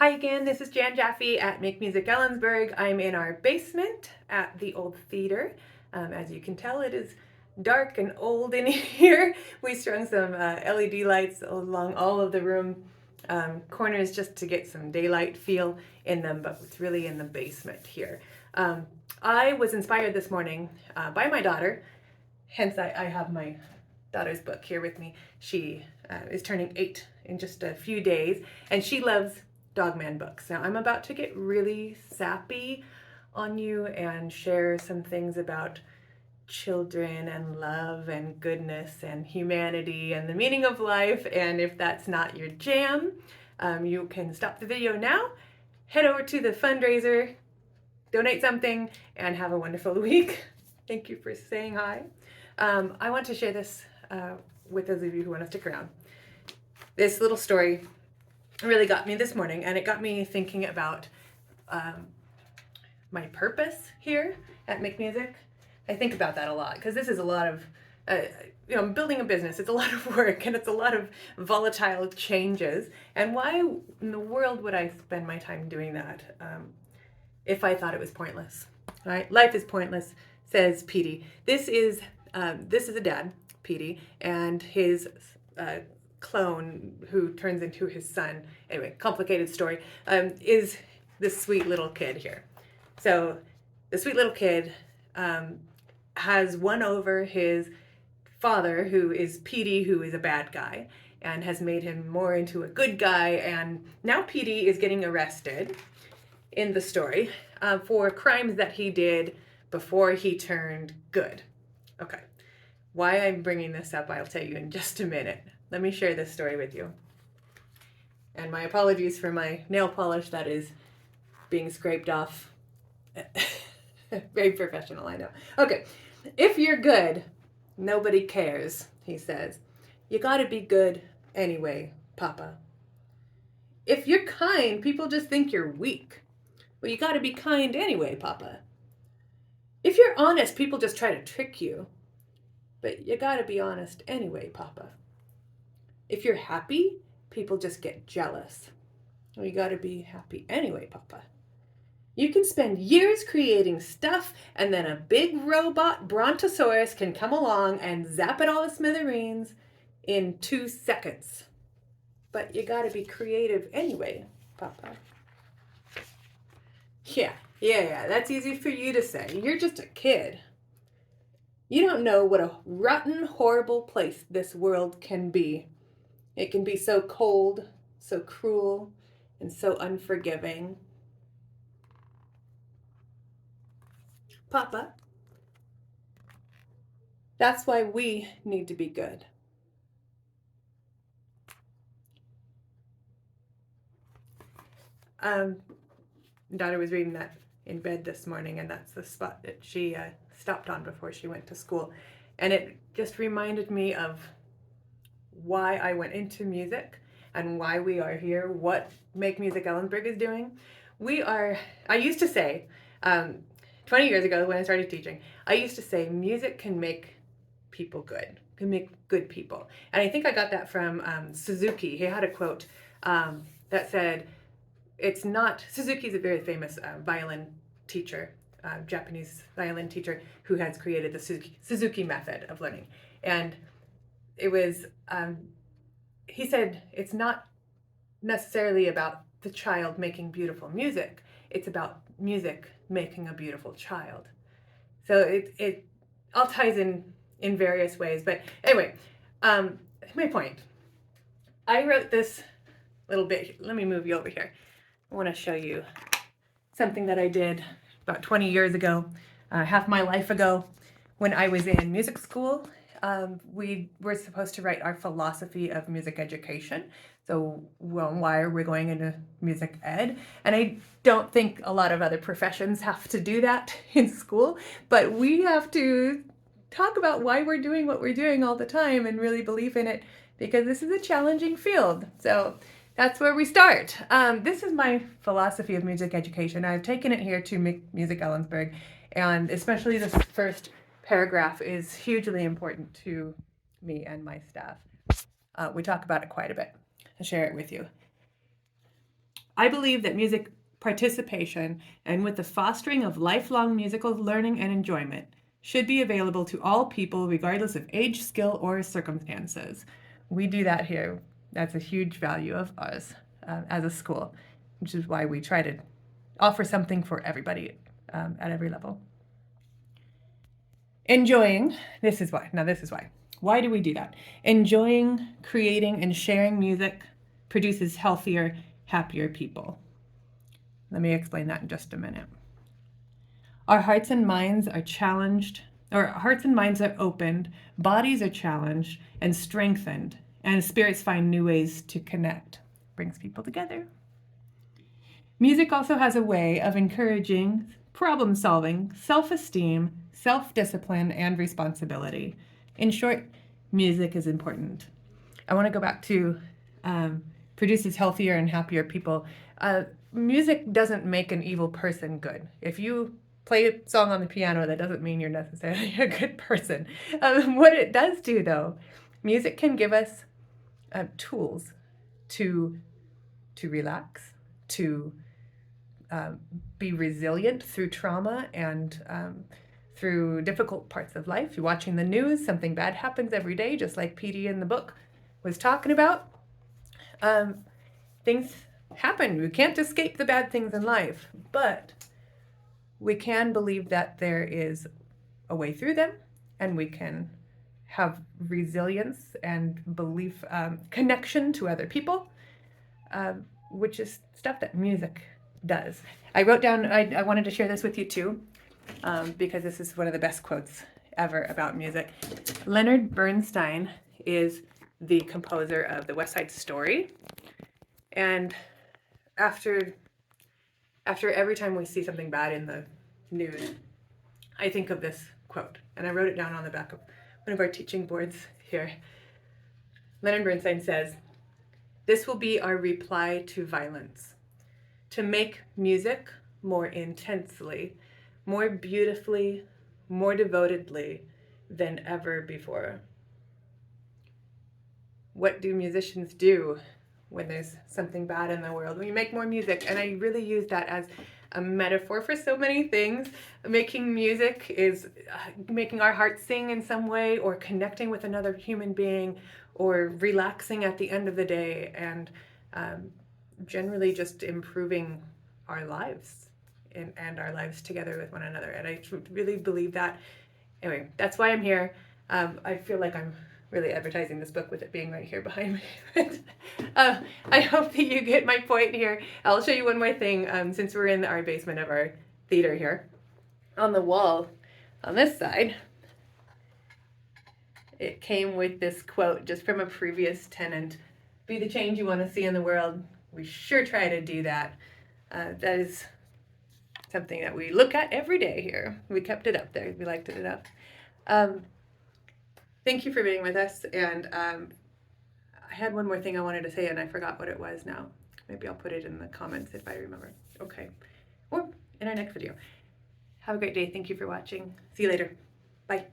Hi again, this is Jan Jaffe at Make Music Ellensburg. I'm in our basement at the old theater. As you can tell, it is dark and old in here. We strung some LED lights along all of the room corners just to get some daylight feel in them, but it's really in the basement here. I was inspired this morning by my daughter, hence I have my daughter's book here with me. She is turning 8 in just a few days, and she loves Dogman books. Now I'm about to get really sappy on you and share some things about children and love and goodness and humanity and the meaning of life. And if that's not your jam, you can stop the video now, head over to the fundraiser, donate something, and have a wonderful week. Thank you for saying hi. I want to share this with those of you who want to stick around. This little story really got me this morning, and it got me thinking about my purpose here at Make Music. I think about that a lot because this is a lot of, building a business. It's a lot of work and it's a lot of volatile changes. And why in the world would I spend my time doing that if I thought it was pointless? Right? Life is pointless, says Petey. This is a dad, Petey, and his clone who turns into his son. Anyway, complicated story. Is this sweet little kid here. So the sweet little kid has won over his father, who is Petey, who is a bad guy, and has made him more into a good guy. And now Petey is getting arrested in the story for crimes that he did before he turned good. Okay. Why I'm bringing this up, I'll tell you in just a minute. Let me share this story with you. And my apologies for my nail polish that is being scraped off. Very professional, I know. Okay. If you're good, nobody cares, he says. You gotta be good anyway, Papa. If you're kind, people just think you're weak. Well, you gotta be kind anyway, Papa. If you're honest, people just try to trick you. But you gotta be honest anyway, Papa. If you're happy, people just get jealous. Well, you gotta be happy anyway, Papa. You can spend years creating stuff, and then a big robot brontosaurus can come along and zap it all to smithereens in 2 seconds. But you gotta be creative anyway, Papa. Yeah, that's easy for you to say. You're just a kid. You don't know what a rotten, horrible place this world can be. It can be so cold, so cruel, and so unforgiving. Papa, that's why we need to be good. Daughter was reading that in bed this morning, and that's the spot that she stopped on before she went to school. And it just reminded me of why I went into music and why we are here, what Make Music Ellensburg is doing. I used to say, 20 years ago when I started teaching, I used to say music can make people good, can make good people. And I think I got that from Suzuki. He had a quote that said, Suzuki's a very famous violin teacher, Japanese violin teacher who has created the Suzuki method of learning. And it was, he said, it's not necessarily about the child making beautiful music. It's about music making a beautiful child. So it all ties in various ways. But anyway, my point. I wrote this little bit. Let me move you over here. I want to show you something that I did about 20 years ago, half my life ago, when I was in music school. We were supposed to write our philosophy of music education. So, why are we going into music ed? And I don't think a lot of other professions have to do that in school, but we have to talk about why we're doing what we're doing all the time and really believe in it, because this is a challenging field. So that's where we start. This is my philosophy of music education. I've taken it here to Make Music Ellensburg, and especially this first paragraph is hugely important to me and my staff. We talk about it quite a bit. I'll share it with you. I believe that music participation and with the fostering of lifelong musical learning and enjoyment should be available to all people regardless of age, skill, or circumstances. We do that here. That's a huge value of us as a school, which is why we try to offer something for everybody at every level. Enjoying, this is why. Now, this is why. Why do we do that? Enjoying, creating, and sharing music produces healthier, happier people. Let me explain that in just a minute. Our hearts and minds are challenged, or hearts and minds are opened, bodies are challenged and strengthened, and spirits find new ways to connect. Brings people together. Music also has a way of encouraging problem solving, self-esteem, self-discipline, and responsibility. In short, music is important. I want to go back to produces healthier and happier people. Music doesn't make an evil person good. If you play a song on the piano, that doesn't mean you're necessarily a good person. What it does do, though, music can give us tools to relax, to be resilient through trauma and through difficult parts of life. You're watching the news, something bad happens every day, just like Petey in the book was talking about. Things happen. We can't escape the bad things in life, but we can believe that there is a way through them, and we can have resilience and belief, connection to other people, which is stuff that music does. I wrote down, I wanted to share this with you too, because this is one of the best quotes ever about music. Leonard Bernstein is the composer of the West Side Story. And after every time we see something bad in the news, I think of this quote, and I wrote it down on the back of one of our teaching boards here. Leonard Bernstein says, "This will be our reply to violence, to make music more intensely, more beautifully, more devotedly than ever before." What do musicians do when there's something bad in the world? We make more music, and I really use that as a metaphor for so many things. Making music is making our hearts sing in some way, or connecting with another human being, or relaxing at the end of the day, and generally just improving our lives and our lives together with one another. And I really believe that. Anyway, that's why I'm here. I feel like I'm really advertising this book with it being right here behind me. I hope that you get my point here. I'll show you one more thing, since we're in our basement of our theater here. On the wall on this side, it came with this quote just from a previous tenant. "Be the change you want to see in the world." We sure try to do that. That is something that we look at every day here. We kept it up there. We liked it enough. Thank you for being with us. And I had one more thing I wanted to say, and I forgot what it was now. Maybe I'll put it in the comments if I remember. Okay. Or in our next video. Have a great day. Thank you for watching. See you later. Bye.